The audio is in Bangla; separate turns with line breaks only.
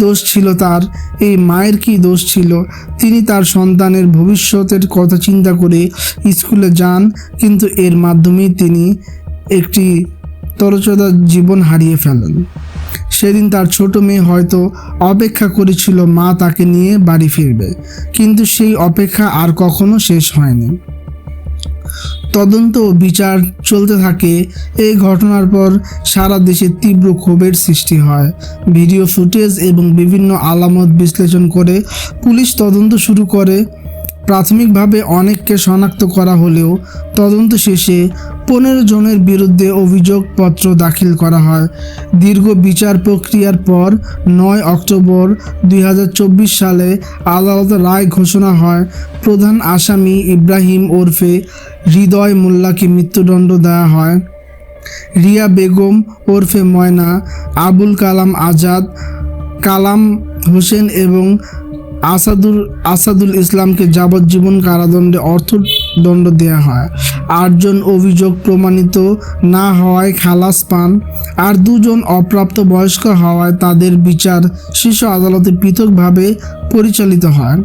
দোষ ছিল তার, এই মায়ের কি দোষ ছিল? তিনি তার সন্তানের ভবিষ্যতের কথা চিন্তা করে স্কুলে যান, কিন্তু এর মাধ্যমেই তিনি একটি তরচদা জীবন হারিয়ে ফেলেন। সেদিন তার ছোট মেয়ে হয়তো অপেক্ষা করেছিল মা তাকে নিয়ে বাড়ি ফিরবে, কিন্তু সেই অপেক্ষা আর কখনো শেষ হয়নি। তদন্ত ও বিচার চলতে থাকে। এই ঘটনার পর সারা দেশে তীব্র ক্ষোভের সৃষ্টি হয়। ভিডিও ফুটেজ এবং বিভিন্ন আলামত বিশ্লেষণ করে পুলিশ তদন্ত শুরু করে। প্রাথমিকভাবে অনেককে শনাক্ত করা হলেও তদন্ত শেষে 15 জনের বিরুদ্ধে অভিযোগপত্র দাখিল করা হয়। দীর্ঘ বিচার প্রক্রিয়ার পর 9 অক্টোবর 2024 সালে আদালতে রায় ঘোষণা হয়। প্রধান আসামি ইব্রাহিম ওরফে হৃদয় মোল্লাকে মৃত্যুদণ্ড দেওয়া হয়। রিয়া বেগম ওরফে ময়না, আবুল কালাম আজাদ, কালাম হোসেন এবং আসাদুল ইসলামকে যাবজ্জীবন কারাদণ্ডে অর্থদণ্ড দেওয়া হয়। 8 জন অভিযোগ প্রমাণিত না হওয়ায় খালাস পান, আর 2 জন অপ্রাপ্ত বয়স্ক হওয়ায় তাদের বিচার শীর্ষ আদালতে পৃথকভাবে পরিচালিত হয়।